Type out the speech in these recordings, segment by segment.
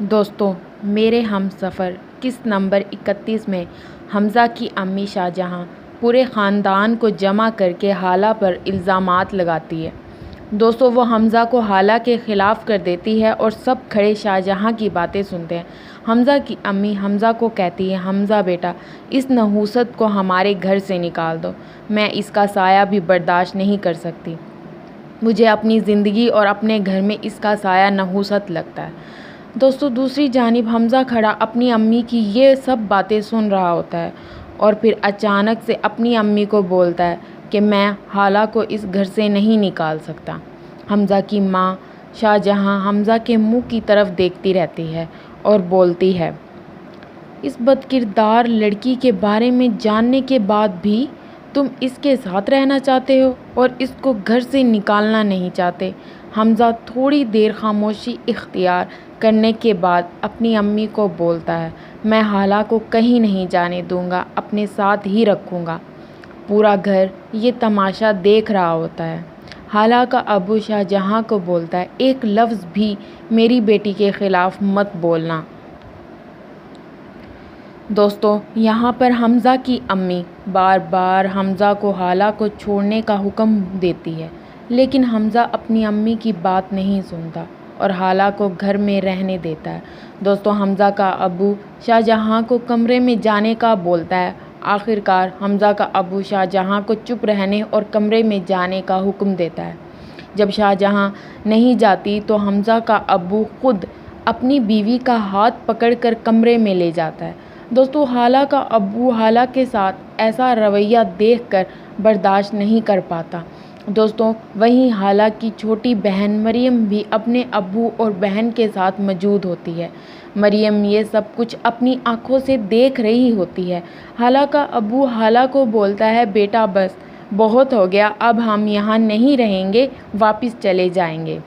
دوستوں، میرے ہم سفر قسط نمبر 31 میں حمزہ کی امی شاہ جہاں پورے خاندان کو جمع کر کے حالہ پر الزامات لگاتی ہے۔ دوستوں، وہ حمزہ کو حالہ کے خلاف کر دیتی ہے اور سب کھڑے شاہ جہاں کی باتیں سنتے ہیں۔ حمزہ کی امی حمزہ کو کہتی ہے، حمزہ بیٹا، اس نحوست کو ہمارے گھر سے نکال دو، میں اس کا سایہ بھی برداشت نہیں کر سکتی۔ مجھے اپنی زندگی اور اپنے گھر میں اس کا سایہ نحوست لگتا ہے۔ دوستوں، دوسری جانب حمزہ کھڑا اپنی امی کی یہ سب باتیں سن رہا ہوتا ہے اور پھر اچانک سے اپنی امی کو بولتا ہے کہ میں حالہ کو اس گھر سے نہیں نکال سکتا۔ حمزہ کی ماں شاہ جہاں حمزہ کے منہ کی طرف دیکھتی رہتی ہے اور بولتی ہے، اس بدکردار لڑکی کے بارے میں جاننے کے بعد بھی تم اس کے ساتھ رہنا چاہتے ہو اور اس کو گھر سے نکالنا نہیں چاہتے۔ حمزہ تھوڑی دیر خاموشی اختیار کرنے کے بعد اپنی امی کو بولتا ہے، میں حالہ کو کہیں نہیں جانے دوں گا، اپنے ساتھ ہی رکھوں گا۔ پورا گھر یہ تماشا دیکھ رہا ہوتا ہے۔ حالہ کا ابو شاہ جہاں کو بولتا ہے، ایک لفظ بھی میری بیٹی کے خلاف مت بولنا۔ دوستوں، یہاں پر حمزہ کی امی بار بار حمزہ کو حالہ کو چھوڑنے کا حکم دیتی ہے، لیکن حمزہ اپنی امی کی بات نہیں سنتا اور حالہ کو گھر میں رہنے دیتا ہے۔ دوستوں، حمزہ کا ابو شاہ جہاں کو کمرے میں جانے کا بولتا ہے۔ آخر کار حمزہ کا ابو شاہ جہاں کو چپ رہنے اور کمرے میں جانے کا حکم دیتا ہے۔ جب شاہ جہاں نہیں جاتی تو حمزہ کا ابو خود اپنی بیوی کا ہاتھ پکڑ کر کمرے میں لے جاتا ہے۔ دوستوں، حالہ کا ابو حالہ کے ساتھ ایسا رویہ دیکھ کر برداشت نہیں کر پاتا۔ دوستوں، وہیں حالہ کی چھوٹی بہن مریم بھی اپنے ابو اور بہن کے ساتھ موجود ہوتی ہے۔ مریم یہ سب کچھ اپنی آنکھوں سے دیکھ رہی ہوتی ہے۔ حالہ کا ابو حالہ کو بولتا ہے، بیٹا بس بہت ہو گیا، اب ہم یہاں نہیں رہیں گے، واپس چلے جائیں گے۔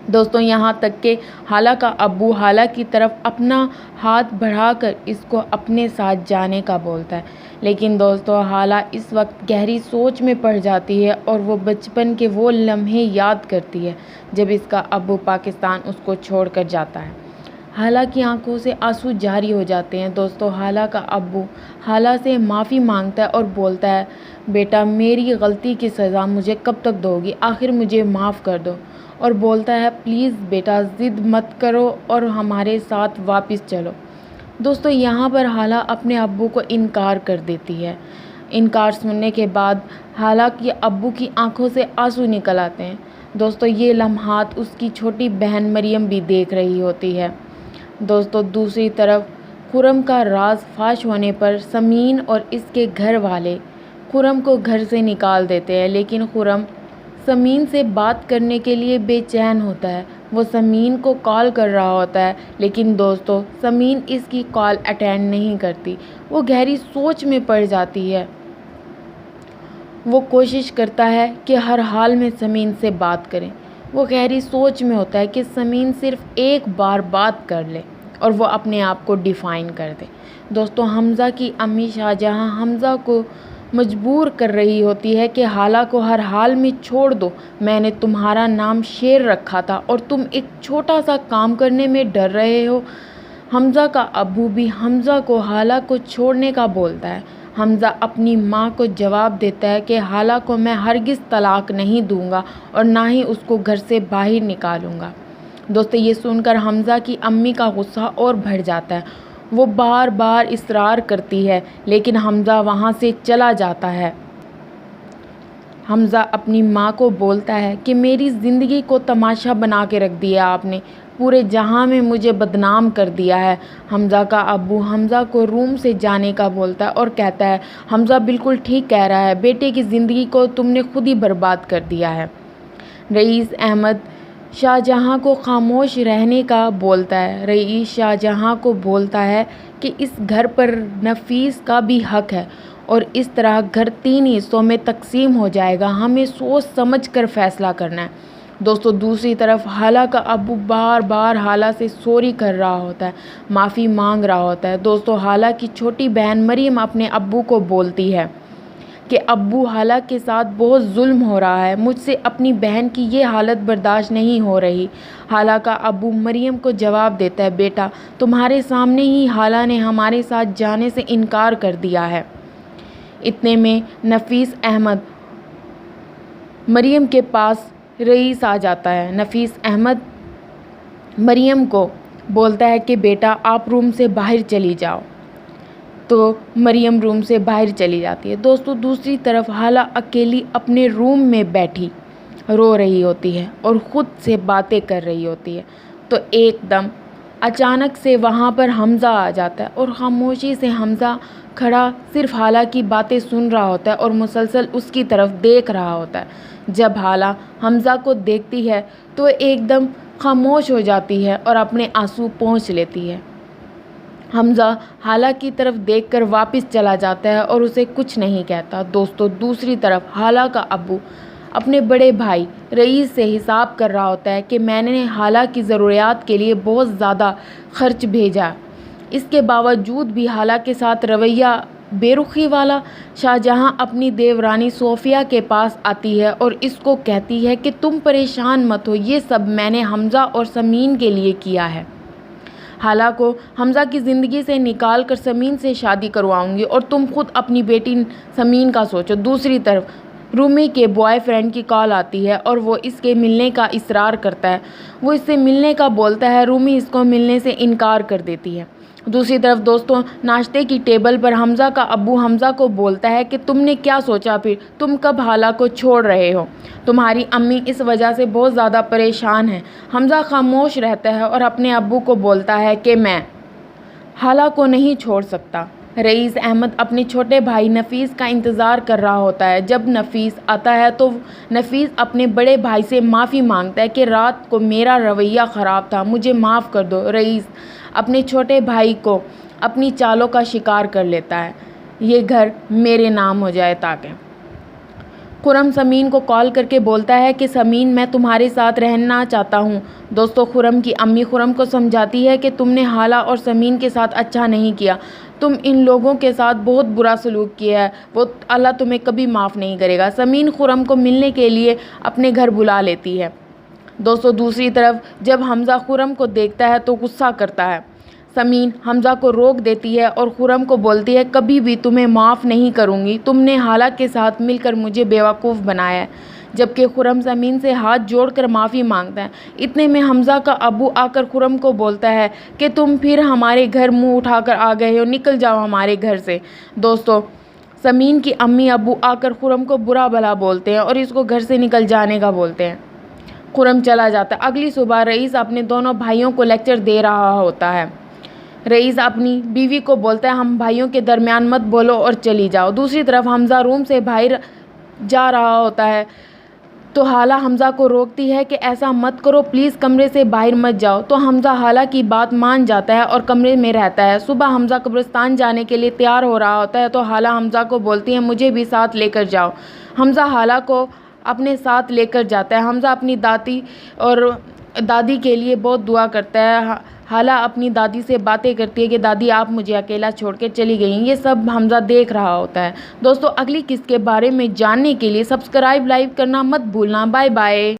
دوستوں، یہاں تک کہ حالہ کا ابو حالہ کی طرف اپنا ہاتھ بڑھا کر اس کو اپنے ساتھ جانے کا بولتا ہے، لیکن دوستوں، حالہ اس وقت گہری سوچ میں پڑ جاتی ہے اور وہ بچپن کے وہ لمحے یاد کرتی ہے جب اس کا ابو پاکستان اس کو چھوڑ کر جاتا ہے۔ حالہ کی آنکھوں سے آنسو جاری ہو جاتے ہیں۔ دوستوں، حالہ کا ابو حالہ سے معافی مانگتا ہے اور بولتا ہے، بیٹا میری غلطی کی سزا مجھے کب تک دو گی، آخر مجھے معاف کر دو، اور بولتا ہے، پلیز بیٹا ضد مت کرو اور ہمارے ساتھ واپس چلو۔ دوستوں، یہاں پر حالہ اپنے ابو کو انکار کر دیتی ہے۔ انکار سننے کے بعد حالہ کے ابو کی آنکھوں سے آنسو نکل آتے ہیں۔ دوستوں، یہ لمحات اس کی چھوٹی بہن مریم بھی دیکھ رہی ہوتی ہے۔ دوستوں، دوسری طرف خرم کا راز فاش ہونے پر سمین اور اس کے گھر والے خرم کو گھر سے نکال دیتے ہیں، لیکن خرم سمین سے بات کرنے کے لیے بے چین ہوتا ہے۔ وہ سمین کو کال کر رہا ہوتا ہے، لیکن دوستوں، سمین اس کی کال اٹینڈ نہیں کرتی۔ وہ گہری سوچ میں پڑ جاتی ہے۔ وہ کوشش کرتا ہے کہ ہر حال میں سمین سے بات کرے۔ وہ گہری سوچ میں ہوتا ہے کہ سمین صرف ایک بار بات کر لے اور وہ اپنے آپ کو ڈیفائن کر دے۔ دوستوں، حمزہ کی امی شاہ جہاں حمزہ کو مجبور کر رہی ہوتی ہے کہ حالہ کو ہر حال میں چھوڑ دو، میں نے تمہارا نام شیر رکھا تھا اور تم ایک چھوٹا سا کام کرنے میں ڈر رہے ہو۔ حمزہ کا ابو بھی حمزہ کو حالہ کو چھوڑنے کا بولتا ہے۔ حمزہ اپنی ماں کو جواب دیتا ہے کہ حالہ کو میں ہرگز طلاق نہیں دوں گا اور نہ ہی اس کو گھر سے باہر نکالوں گا۔ دوستو، یہ سن کر حمزہ کی امی کا غصہ اور بڑھ جاتا ہے۔ وہ بار بار اصرار کرتی ہے، لیکن حمزہ وہاں سے چلا جاتا ہے۔ حمزہ اپنی ماں کو بولتا ہے کہ میری زندگی کو تماشا بنا کے رکھ دیا آپ نے، پورے جہاں میں مجھے بدنام کر دیا ہے۔ حمزہ کا ابو حمزہ کو روم سے جانے کا بولتا ہے اور کہتا ہے، حمزہ بالکل ٹھیک کہہ رہا ہے، بیٹے کی زندگی کو تم نے خود ہی برباد کر دیا ہے۔ رئیس احمد شاہ جہاں کو خاموش رہنے کا بولتا ہے۔ رئیس شاہ جہاں کو بولتا ہے کہ اس گھر پر نفیس کا بھی حق ہے اور اس طرح گھر 3 حصوں میں تقسیم ہو جائے گا، ہمیں سوچ سمجھ کر فیصلہ کرنا ہے۔ دوستو، دوسری طرف حالہ کا ابو بار بار حالہ سے سوری کر رہا ہوتا ہے، معافی مانگ رہا ہوتا ہے۔ دوستو، حالہ کی چھوٹی بہن مریم اپنے ابو کو بولتی ہے کہ ابو حالہ کے ساتھ بہت ظلم ہو رہا ہے، مجھ سے اپنی بہن کی یہ حالت برداشت نہیں ہو رہی۔ حالہ کا ابو مریم کو جواب دیتا ہے، بیٹا تمہارے سامنے ہی حالہ نے ہمارے ساتھ جانے سے انکار کر دیا ہے۔ اتنے میں نفیس احمد مریم کے پاس رئیس آ جاتا ہے۔ نفیس احمد مریم کو بولتا ہے کہ بیٹا آپ روم سے باہر چلی جاؤ، تو مریم روم سے باہر چلی جاتی ہے۔ دوستو دوسری طرف حالہ اکیلی اپنے روم میں بیٹھی رو رہی ہوتی ہے اور خود سے باتیں کر رہی ہوتی ہے، تو ایک دم اچانک سے وہاں پر حمزہ آ جاتا ہے اور خاموشی سے حمزہ کھڑا صرف حالہ کی باتیں سن رہا ہوتا ہے اور مسلسل اس کی طرف دیکھ رہا ہوتا ہے۔ جب حالہ حمزہ کو دیکھتی ہے تو ایک دم خاموش ہو جاتی ہے اور اپنے آنسو پونچھ لیتی ہے۔ حمزہ حالہ کی طرف دیکھ کر واپس چلا جاتا ہے اور اسے کچھ نہیں کہتا۔ دوستو دوسری طرف حالہ کا ابو اپنے بڑے بھائی رئیس سے حساب کر رہا ہوتا ہے کہ میں نے حالہ کی ضروریات کے لیے بہت زیادہ خرچ بھیجا، اس کے باوجود بھی حالہ کے ساتھ رویہ بے رخی والا۔ شاہجہاں اپنی دیورانی صوفیہ کے پاس آتی ہے اور اس کو کہتی ہے کہ تم پریشان مت ہو، یہ سب میں نے حمزہ اور سمین کے لیے کیا ہے۔ حالہ کو حمزہ کی زندگی سے نکال کر سمین سے شادی کرواؤں گی اور تم خود اپنی بیٹی سمین کا سوچو۔ دوسری طرف رومی کے بوائے فرینڈ کی کال آتی ہے اور وہ اس کے ملنے کا اصرار کرتا ہے، وہ اس سے ملنے کا بولتا ہے، رومی اس کو ملنے سے انکار کر دیتی ہے۔ دوسری طرف دوستوں ناشتے کی ٹیبل پر حمزہ کا ابو حمزہ کو بولتا ہے کہ تم نے کیا سوچا، پھر تم کب حالہ کو چھوڑ رہے ہو، تمہاری امی اس وجہ سے بہت زیادہ پریشان ہیں۔ حمزہ خاموش رہتا ہے اور اپنے ابو کو بولتا ہے کہ میں حالہ کو نہیں چھوڑ سکتا۔ رئیس احمد اپنے چھوٹے بھائی نفیس کا انتظار کر رہا ہوتا ہے۔ جب نفیس آتا ہے تو نفیس اپنے بڑے بھائی سے معافی مانگتا ہے کہ رات کو میرا رویہ خراب تھا، مجھے معاف کر دو۔ رئیس اپنے چھوٹے بھائی کو اپنی چالوں کا شکار کر لیتا ہے، یہ گھر میرے نام ہو جائے تاکہ۔ خرم سمین کو کال کر کے بولتا ہے کہ سمین میں تمہارے ساتھ رہنا چاہتا ہوں۔ دوستو خرم کی امی خرم کو سمجھاتی ہے کہ تم نے حالہ اور سمین کے ساتھ اچھا نہیں کیا، تم ان لوگوں کے ساتھ بہت برا سلوک کیا ہے، وہ اللہ تمہیں کبھی معاف نہیں کرے گا۔ سمین خرم کو ملنے کے لیے اپنے گھر بلا لیتی ہے۔ دوستو دوسری طرف جب حمزہ خرم کو دیکھتا ہے تو غصہ کرتا ہے۔ سمین حمزہ کو روک دیتی ہے اور خرم کو بولتی ہے کبھی بھی تمہیں معاف نہیں کروں گی، تم نے حالہ کے ساتھ مل کر مجھے بیوقوف بنایا ہے، جبکہ خرم سمین سے ہاتھ جوڑ کر معافی مانگتا ہے۔ اتنے میں حمزہ کا ابو آ کر خرم کو بولتا ہے کہ تم پھر ہمارے گھر منہ اٹھا کر آ گئے ہو، نکل جاؤ ہمارے گھر سے۔ دوستو سمین کی امی ابو آ کر خرم کو برا بھلا بولتے ہیں اور اس کو گھر سے نکل جانے کا بولتے ہیں۔ خرم چلا جاتا ہے۔ اگلی صبح رئیس اپنے دونوں بھائیوں کو لیکچر دے رہا ہوتا ہے۔ رئیس اپنی بیوی کو بولتا ہے ہم بھائیوں کے درمیان مت بولو اور چلی جاؤ۔ دوسری طرف حمزہ روم سے باہر جا رہا ہوتا ہے تو حالہ حمزہ کو روکتی ہے کہ ایسا مت کرو، پلیز کمرے سے باہر مت جاؤ، تو حمزہ حالہ کی بات مان جاتا ہے اور کمرے میں رہتا ہے۔ صبح حمزہ قبرستان جانے کے لیے تیار ہو رہا ہوتا ہے تو حالہ حمزہ کو بولتی ہے مجھے بھی ساتھ لے کر جاؤ۔ حمزہ حالہ کو اپنے ساتھ لے کر جاتا ہے۔ حمزہ اپنی دادی اور دادی کے لیے بہت دعا کرتا ہے۔ حالہ اپنی دادی سے باتیں کرتی ہے کہ دادی آپ مجھے اکیلا چھوڑ کے چلی گئیں، یہ سب حمزہ دیکھ رہا ہوتا ہے۔ دوستو اگلی قسط کے بارے میں جاننے کے لیے سبسکرائب لائک کرنا مت بھولنا۔ Bye bye.